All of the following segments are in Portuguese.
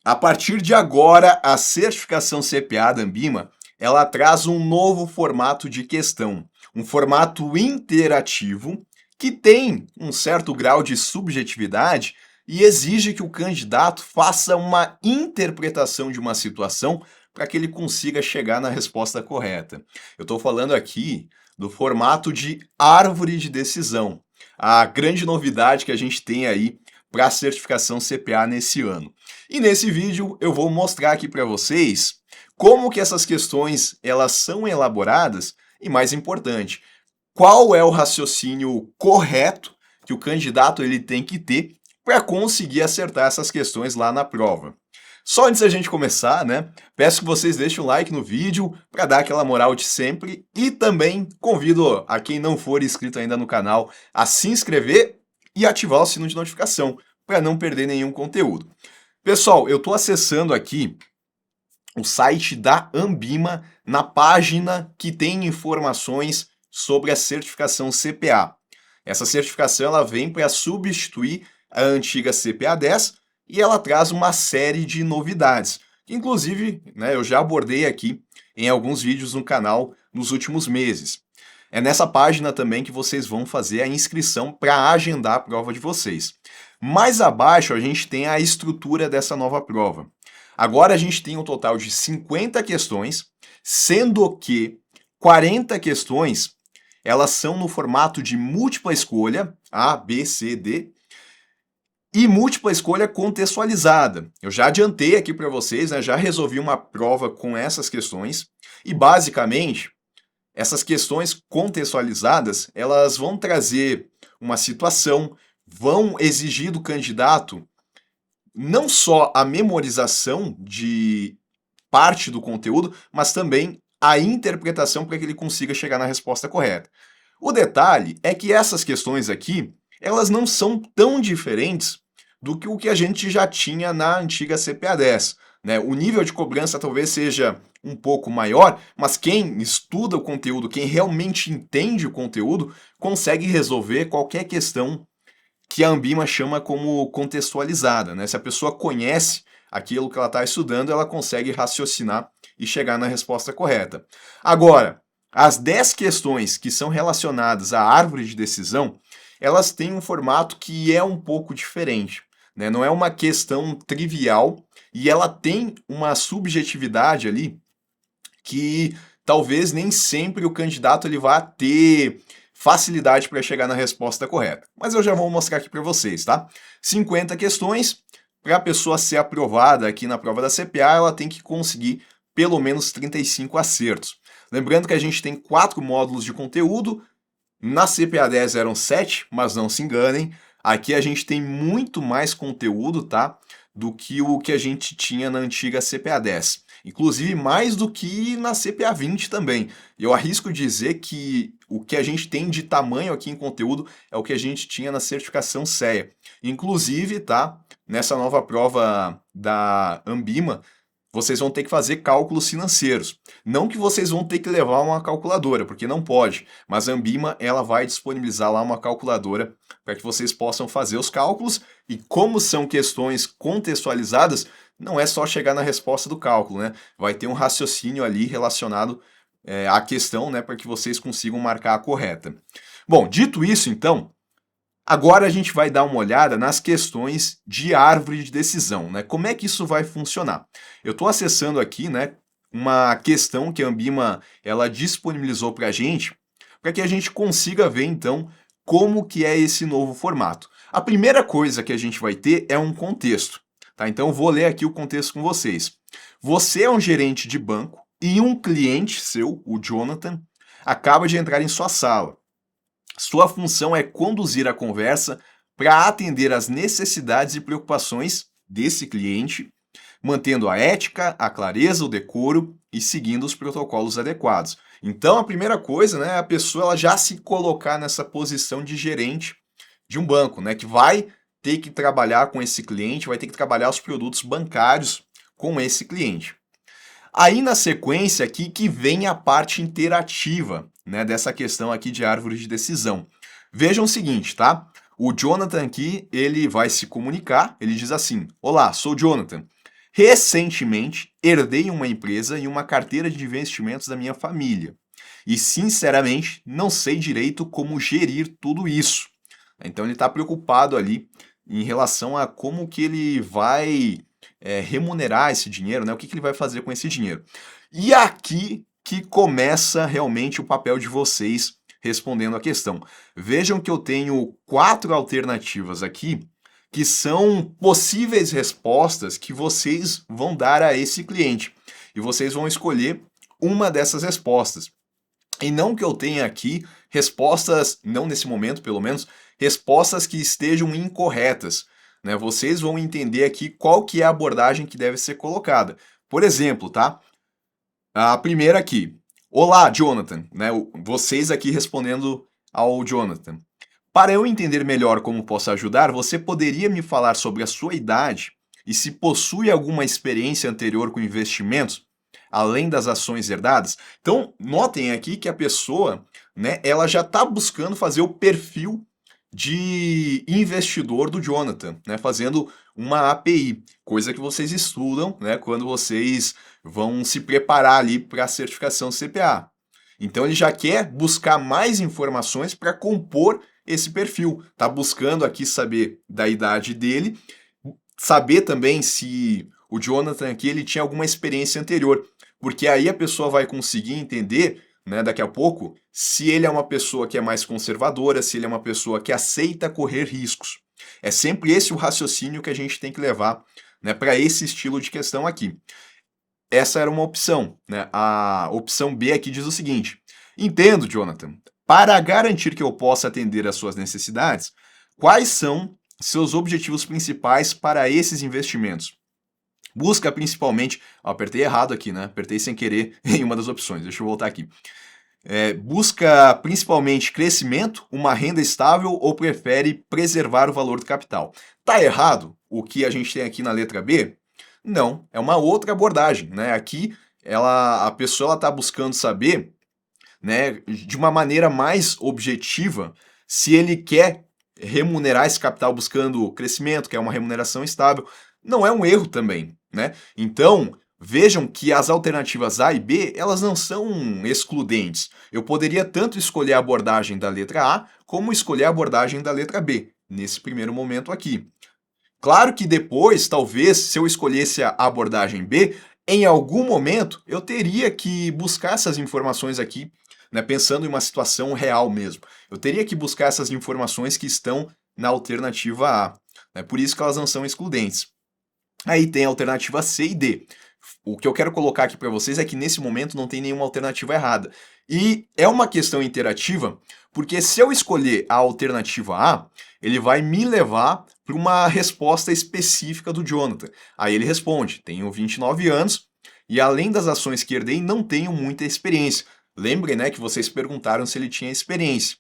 A partir de agora, a certificação CPA da Anbima, ela traz um novo formato de questão, um formato interativo que tem um certo grau de subjetividade e exige que o candidato faça uma interpretação de uma situação para que ele consiga chegar na resposta correta. Eu estou falando aqui do formato de árvore de decisão, a grande novidade que a gente tem aí para a certificação CPA nesse ano. E nesse vídeo eu vou mostrar aqui para vocês como que essas questões elas são elaboradas e, mais importante, qual é o raciocínio correto que o candidato ele tem que ter para conseguir acertar essas questões lá na prova. Só antes da gente começar, né, peço que vocês deixem o like no vídeo para dar aquela moral de sempre e também convido a quem não for inscrito ainda no canal a se inscrever e ativar o sino de notificação para não perder nenhum conteúdo. Pessoal, eu estou acessando aqui o site da Anbima na página que tem informações sobre a certificação CPA. Essa certificação ela vem para substituir a antiga CPA 10 e ela traz uma série de novidades, que inclusive, né, eu já abordei aqui em alguns vídeos no canal nos últimos meses. É nessa página também que vocês vão fazer a inscrição para agendar a prova de vocês. Mais abaixo a gente tem a estrutura dessa nova prova. Agora a gente tem um total de 50 questões, sendo que 40 questões elas são no formato de múltipla escolha, A, B, C, D, e múltipla escolha contextualizada. Eu já adiantei aqui para vocês, né, já resolvi uma prova com essas questões, e basicamente essas questões contextualizadas, elas vão trazer uma situação, vão exigir do candidato não só a memorização de parte do conteúdo, mas também a interpretação para que ele consiga chegar na resposta correta. O detalhe é que essas questões aqui, elas não são tão diferentes do que o que a gente já tinha na antiga CPA 10. Né? O nível de cobrança talvez seja um pouco maior, mas quem estuda o conteúdo, quem realmente entende o conteúdo, consegue resolver qualquer questão que a Anbima chama como contextualizada. Né? Se a pessoa conhece aquilo que ela está estudando, ela consegue raciocinar e chegar na resposta correta. Agora, as 10 questões que são relacionadas à árvore de decisão, elas têm um formato que é um pouco diferente. Né? Não é uma questão trivial e ela tem uma subjetividade ali que talvez nem sempre o candidato ele vá ter facilidade para chegar na resposta correta. Mas eu já vou mostrar aqui para vocês, tá? 50 questões, para a pessoa ser aprovada aqui na prova da CPA, ela tem que conseguir pelo menos 35 acertos. Lembrando que a gente tem 4 módulos de conteúdo, na CPA 10 eram 7, mas não se enganem, aqui a gente tem muito mais conteúdo, tá? Do que o que a gente tinha na antiga CPA 10. Inclusive mais do que na CPA 20 também. Eu arrisco dizer que o que a gente tem de tamanho aqui em conteúdo é o que a gente tinha na certificação CEA. Inclusive, tá? Nessa nova prova da Anbima, vocês vão ter que fazer cálculos financeiros. Não que vocês vão ter que levar uma calculadora, porque não pode, mas a Anbima ela vai disponibilizar lá uma calculadora para que vocês possam fazer os cálculos e como são questões contextualizadas, não é só chegar na resposta do cálculo, né? Vai ter um raciocínio ali relacionado à questão, né, para que vocês consigam marcar a correta. Bom, dito isso, então, agora a gente vai dar uma olhada nas questões de árvore de decisão, né? Como é que isso vai funcionar? Eu estou acessando aqui, né, uma questão que a Anbima ela disponibilizou para que a gente consiga ver então como que é esse novo formato. A primeira coisa que a gente vai ter é um contexto, tá? Então eu vou ler aqui o contexto com vocês. Você é um gerente de banco e um cliente seu, o Jonathan, acaba de entrar em sua sala. Sua função é conduzir a conversa para atender às necessidades e preocupações desse cliente, mantendo a ética, a clareza, o decoro e seguindo os protocolos adequados. Então, a primeira coisa, né, é a pessoa ela já se colocar nessa posição de gerente de um banco, né, que vai ter que trabalhar com esse cliente, vai ter que trabalhar os produtos bancários com esse cliente. Aí na sequência aqui que vem a parte interativa, né, dessa questão aqui de árvore de decisão. Vejam o seguinte, tá? O Jonathan aqui, ele vai se comunicar, ele diz assim: "Olá, sou o Jonathan. Recentemente, herdei uma empresa e uma carteira de investimentos da minha família. E, sinceramente, não sei direito como gerir tudo isso. Então, ele está preocupado ali em relação a como que ele vai remunerar esse dinheiro, né? O que que ele vai fazer com esse dinheiro. E aqui que começa realmente o papel de vocês respondendo a questão. Vejam que eu tenho 4 alternativas aqui que são possíveis respostas que vocês vão dar a esse cliente. E vocês vão escolher uma dessas respostas. E não que eu tenha aqui respostas, não nesse momento pelo menos, respostas que estejam incorretas, né? Vocês vão entender aqui qual que é a abordagem que deve ser colocada. Por exemplo, tá? A primeira aqui. Olá, Jonathan, né? Vocês aqui respondendo ao Jonathan. Para eu entender melhor como posso ajudar, você poderia me falar sobre a sua idade e se possui alguma experiência anterior com investimentos, além das ações herdadas? Então, notem aqui que a pessoa, né, ela já está buscando fazer o perfil de investidor do Jonathan, né, fazendo uma API, coisa que vocês estudam, né, quando vocês vão se preparar ali para a certificação CPA. Então ele já quer buscar mais informações para compor esse perfil. Tá buscando aqui saber da idade dele, saber também se o Jonathan aqui ele tinha alguma experiência anterior, porque aí a pessoa vai conseguir entender, né, daqui a pouco, se ele é uma pessoa que é mais conservadora, se ele é uma pessoa que aceita correr riscos. É sempre esse o raciocínio que a gente tem que levar, né, para esse estilo de questão aqui. Essa era uma opção, né? A opção B aqui diz o seguinte: entendo, Jonathan. Para garantir que eu possa atender às suas necessidades, quais são seus objetivos principais para esses investimentos? Busca principalmente. Apertei errado aqui, né? Apertei sem querer em uma das opções. Deixa eu voltar aqui. Busca principalmente crescimento, uma renda estável ou prefere preservar o valor do capital? Tá errado o que a gente tem aqui na letra B? Não, é uma outra abordagem, né? Aqui a pessoa está buscando saber, né, de uma maneira mais objetiva, se ele quer remunerar esse capital buscando crescimento, que é uma remuneração estável. Não é um erro também, né? Então, vejam que as alternativas A e B, elas não são excludentes. Eu poderia tanto escolher a abordagem da letra A, como escolher a abordagem da letra B, nesse primeiro momento aqui. Claro que depois, talvez, se eu escolhesse a abordagem B, em algum momento eu teria que buscar essas informações aqui, né, pensando em uma situação real mesmo. Eu teria que buscar essas informações que estão na alternativa A. Né, por isso que elas não são excludentes. Aí tem a alternativa C e D. O que eu quero colocar aqui para vocês é que nesse momento não tem nenhuma alternativa errada. E é uma questão interativa, porque se eu escolher a alternativa A, ele vai me levar para uma resposta específica do Jonathan. Aí ele responde: tenho 29 anos e além das ações que herdei, não tenho muita experiência. Lembrem, né, que vocês perguntaram se ele tinha experiência.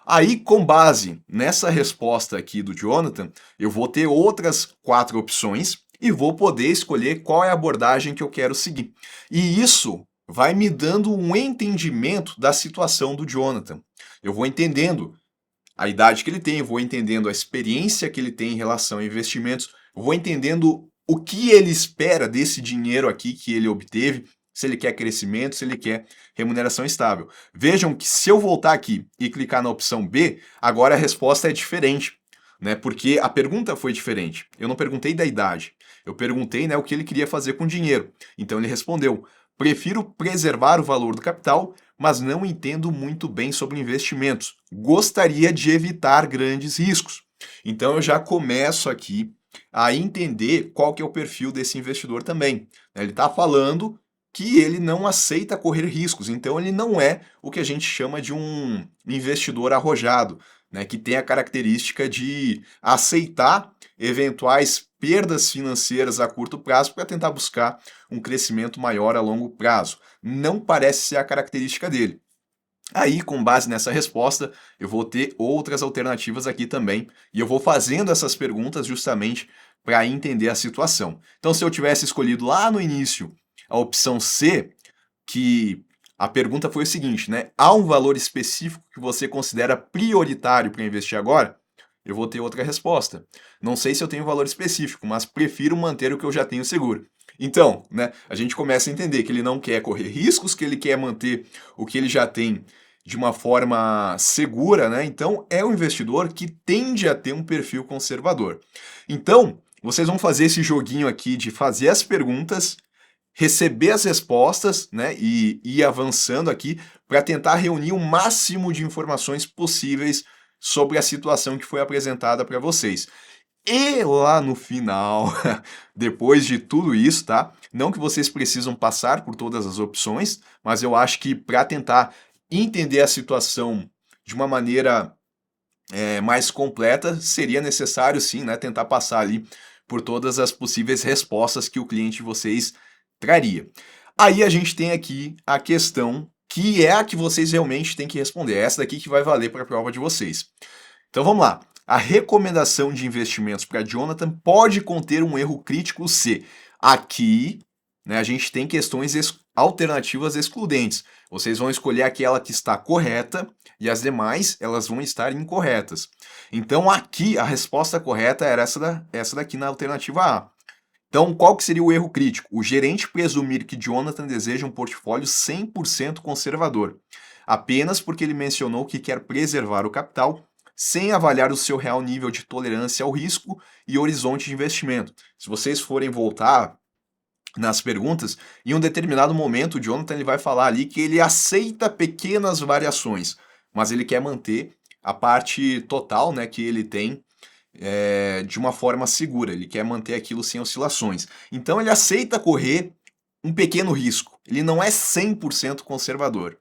Aí, com base nessa resposta aqui do Jonathan, eu vou ter outras 4 opções e vou poder escolher qual é a abordagem que eu quero seguir. E isso vai me dando um entendimento da situação do Jonathan. Eu vou entendendo a idade que ele tem, vou entendendo a experiência que ele tem em relação a investimentos, vou entendendo o que ele espera desse dinheiro aqui que ele obteve, se ele quer crescimento, se ele quer remuneração estável. Vejam que se eu voltar aqui e clicar na opção B, agora a resposta é diferente, né? Porque a pergunta foi diferente. Eu não perguntei da idade, eu perguntei, né, o que ele queria fazer com o dinheiro. Então ele respondeu: prefiro preservar o valor do capital, mas não entendo muito bem sobre investimentos. Gostaria de evitar grandes riscos. Então eu já começo aqui a entender qual que é o perfil desse investidor também. Ele está falando que ele não aceita correr riscos, então ele não é o que a gente chama de um investidor arrojado, né, que tem a característica de aceitar eventuais perdas financeiras a curto prazo para tentar buscar um crescimento maior a longo prazo. Não parece ser a característica dele. Aí, com base nessa resposta, eu vou ter outras alternativas aqui também, e eu vou fazendo essas perguntas justamente para entender a situação. Então, se eu tivesse escolhido lá no início a opção C, que a pergunta foi o seguinte, né? Há um valor específico que você considera prioritário para investir agora? eu vou ter outra resposta. Não sei se eu tenho valor específico, mas prefiro manter o que eu já tenho seguro. Então, né, a gente começa a entender que ele não quer correr riscos, que ele quer manter o que ele já tem de uma forma segura, né? Então, é um investidor que tende a ter um perfil conservador. Então, vocês vão fazer esse joguinho aqui de fazer as perguntas, receber as respostas, né, e ir avançando aqui para tentar reunir o máximo de informações possíveis sobre a situação que foi apresentada para vocês. E lá no final, depois de tudo isso, tá? Não que vocês precisam passar por todas as opções, mas eu acho que para tentar entender a situação de uma maneira mais completa, seria necessário sim, né, tentar passar ali por todas as possíveis respostas que o cliente de vocês traria. Aí a gente tem aqui a questão que é a que vocês realmente têm que responder. É essa daqui que vai valer para a prova de vocês. Então vamos lá. A recomendação de investimentos para Jonathan pode conter um erro crítico se aqui, né, a gente tem questões alternativas excludentes. Vocês vão escolher aquela que está correta e as demais elas vão estar incorretas. Então aqui a resposta correta era essa daqui na alternativa A. Então, qual que seria o erro crítico? O gerente presumir que Jonathan deseja um portfólio 100% conservador, apenas porque ele mencionou que quer preservar o capital, sem avaliar o seu real nível de tolerância ao risco e horizonte de investimento. Se vocês forem voltar nas perguntas, em um determinado momento o Jonathan ele vai falar ali que ele aceita pequenas variações, mas ele quer manter a parte total, né, que ele tem de uma forma segura, ele quer manter aquilo sem oscilações. Então ele aceita correr um pequeno risco, ele não é 100% conservador.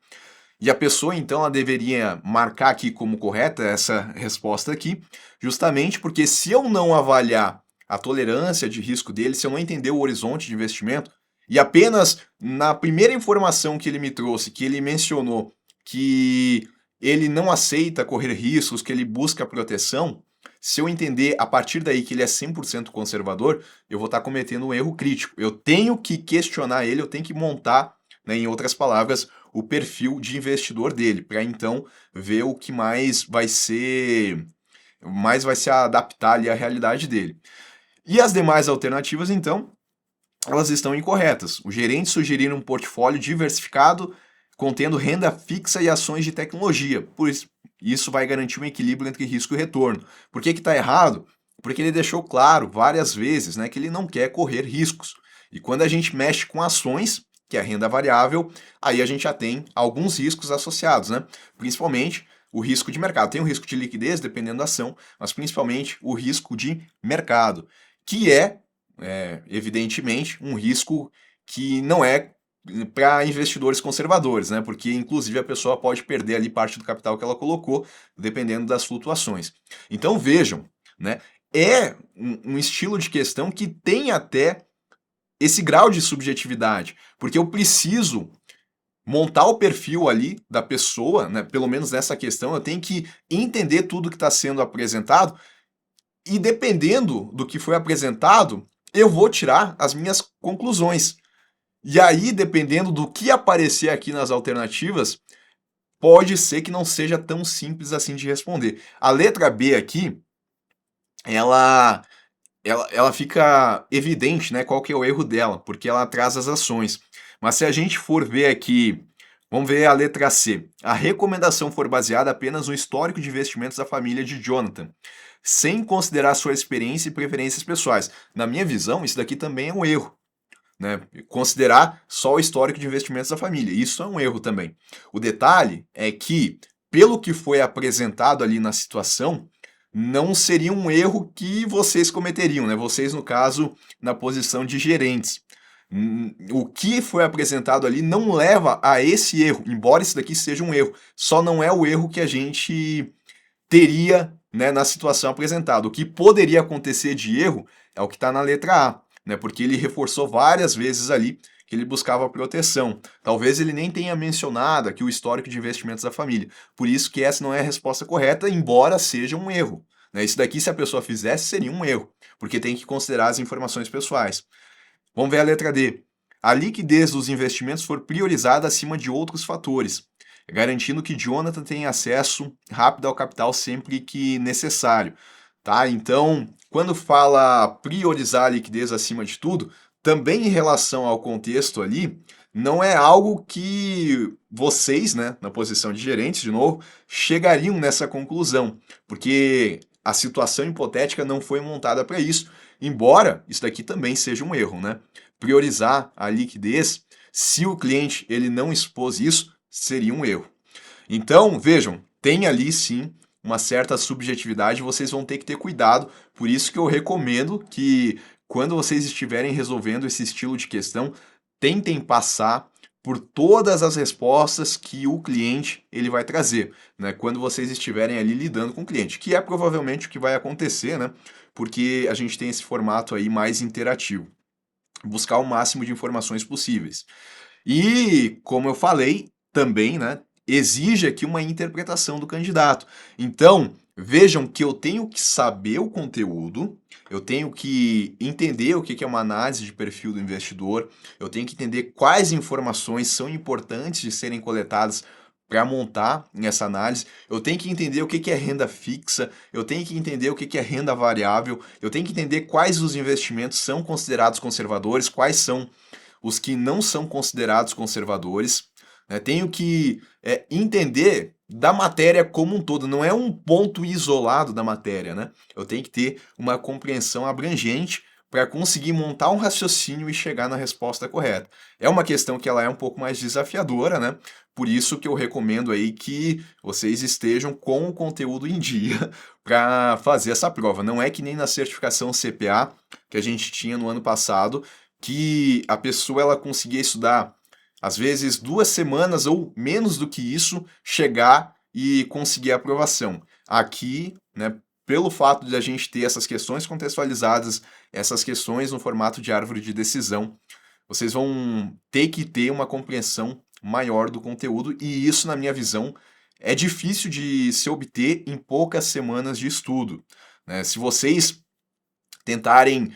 E a pessoa, então, ela deveria marcar aqui como correta essa resposta aqui, justamente porque se eu não avaliar a tolerância de risco dele, se eu não entender o horizonte de investimento, e apenas na primeira informação que ele me trouxe, que ele mencionou que ele não aceita correr riscos, que ele busca proteção, se eu entender a partir daí que ele é 100% conservador, eu vou estar cometendo um erro crítico. Eu tenho que questionar ele, eu tenho que montar, né, em outras palavras, o perfil de investidor dele, para então ver o que mais vai se adaptar ali à realidade dele. E as demais alternativas, então, elas estão incorretas. O gerente sugerir um portfólio diversificado contendo renda fixa e ações de tecnologia. Por isso vai garantir um equilíbrio entre risco e retorno. Por que está errado? Porque ele deixou claro várias vezes, né, que ele não quer correr riscos. E quando a gente mexe com ações, que é a renda variável, aí a gente já tem alguns riscos associados, né? Principalmente o risco de mercado. Tem o risco de liquidez, dependendo da ação, mas principalmente o risco de mercado, que evidentemente, um risco que não é para investidores conservadores, né? Porque inclusive a pessoa pode perder ali parte do capital que ela colocou, dependendo das flutuações. Então vejam, né? É um estilo de questão que tem até esse grau de subjetividade, porque eu preciso montar o perfil ali da pessoa, né? Pelo menos nessa questão, eu tenho que entender tudo que está sendo apresentado e dependendo do que foi apresentado, eu vou tirar as minhas conclusões. E aí, dependendo do que aparecer aqui nas alternativas, pode ser que não seja tão simples assim de responder. A letra B aqui, ela fica evidente, né, qual que é o erro dela, porque ela traz as ações. Mas se a gente for ver aqui, vamos ver a letra C. A recomendação for baseada apenas no histórico de investimentos da família de Jonathan, sem considerar sua experiência e preferências pessoais. Na minha visão, isso daqui também é um erro, né? Considerar só o histórico de investimentos da família. Isso é um erro também. O detalhe é que, pelo que foi apresentado ali na situação, não seria um erro que vocês cometeriam, né? Vocês, no caso, na posição de gerentes. O que foi apresentado ali não leva a esse erro, embora isso daqui seja um erro. Só não é o erro que a gente teria, né, na situação apresentada. O que poderia acontecer de erro é o que está na letra A, né? Porque ele reforçou várias vezes ali que ele buscava proteção. Talvez ele nem tenha mencionado aqui o histórico de investimentos da família. Por isso que essa não é a resposta correta, embora seja um erro, né? Isso daqui, se a pessoa fizesse, seria um erro, porque tem que considerar as informações pessoais. Vamos ver a letra D. A liquidez dos investimentos for priorizada acima de outros fatores. garantindo que Jonathan tenha acesso rápido ao capital sempre que necessário, tá? Então, quando fala priorizar a liquidez acima de tudo, também em relação ao contexto ali, não é algo que vocês, né, na posição de gerentes, de novo, chegariam nessa conclusão, porque a situação hipotética não foi montada para isso, embora isso daqui também seja um erro, né? Priorizar a liquidez, se o cliente ele não expôs isso, seria um erro. Então, vejam, tem ali sim uma certa subjetividade, vocês vão ter que ter cuidado, por isso que eu recomendo que quando vocês estiverem resolvendo esse estilo de questão, tentem passar por todas as respostas que o cliente ele vai trazer, né? Quando vocês estiverem ali lidando com o cliente, que é provavelmente o que vai acontecer, né? Porque a gente tem esse formato aí mais interativo, buscar o máximo de informações possíveis. E, como eu falei, também, né, exige aqui uma interpretação do candidato. Então, vejam que eu tenho que saber o conteúdo, eu tenho que entender o que é uma análise de perfil do investidor, eu tenho que entender quais informações são importantes de serem coletadas para montar essa análise, eu tenho que entender o que é renda fixa, eu tenho que entender o que é renda variável, eu tenho que entender quais os investimentos são considerados conservadores, quais são os que não são considerados conservadores, né? Tenho que entender da matéria como um todo, não é um ponto isolado da matéria, né? Eu tenho que ter uma compreensão abrangente para conseguir montar um raciocínio e chegar na resposta correta. É uma questão que ela é um pouco mais desafiadora, né? Por isso que eu recomendo aí que vocês estejam com o conteúdo em dia para fazer essa prova. Não é que nem na certificação CPA que a gente tinha no ano passado, que a pessoa ela conseguia estudar às vezes 2 semanas ou menos do que isso, chegar e conseguir a aprovação. Aqui, né, pelo fato de a gente ter essas questões contextualizadas, essas questões no formato de árvore de decisão, vocês vão ter que ter uma compreensão maior do conteúdo, e isso, na minha visão, é difícil de se obter em poucas semanas de estudo, né? Se vocês tentarem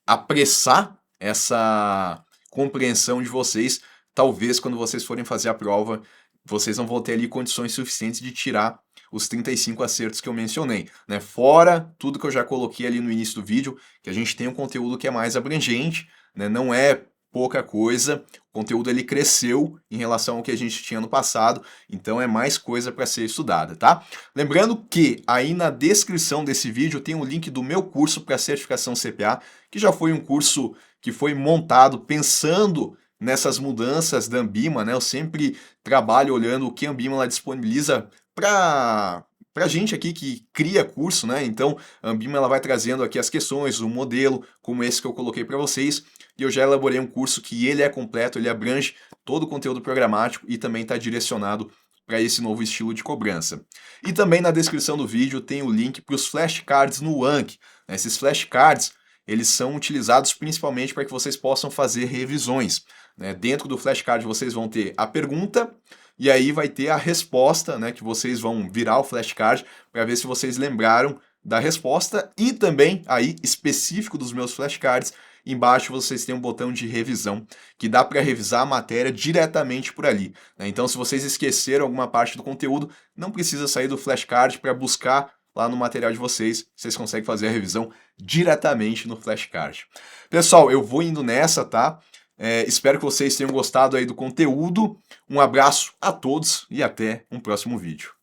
apressar essa compreensão de vocês, talvez quando vocês forem fazer a prova, vocês não vão ter ali condições suficientes de tirar os 35 acertos que eu mencionei, né? Fora tudo que eu já coloquei ali no início do vídeo, que a gente tem um conteúdo que é mais abrangente, né? Não é pouca coisa, o conteúdo ele cresceu em relação ao que a gente tinha no passado, então é mais coisa para ser estudada, tá? Lembrando que aí na descrição desse vídeo tem um link do meu curso para certificação CPA, que já foi um curso que foi montado pensando nessas mudanças da Ambima, né? Eu sempre trabalho olhando o que a Ambima ela disponibiliza para gente aqui que cria curso, né? Então, a Ambima ela vai trazendo aqui as questões, o modelo, como esse que eu coloquei para vocês, e eu já elaborei um curso que ele é completo, ele abrange todo o conteúdo programático e também está direcionado para esse novo estilo de cobrança. E também na descrição do vídeo tem o link para os flashcards no Anki. Esses flashcards, eles são utilizados principalmente para que vocês possam fazer revisões, né? Dentro do flashcard vocês vão ter a pergunta e aí vai ter a resposta, né? Que vocês vão virar o flashcard para ver se vocês lembraram da resposta, e também aí específico dos meus flashcards, embaixo vocês têm um botão de revisão que dá para revisar a matéria diretamente por ali, né? Então, se vocês esqueceram alguma parte do conteúdo, não precisa sair do flashcard para buscar lá no material de vocês, vocês conseguem fazer a revisão diretamente no flashcard. Pessoal, eu vou indo nessa, tá? Espero que vocês tenham gostado aí do conteúdo. Um abraço a todos e até um próximo vídeo.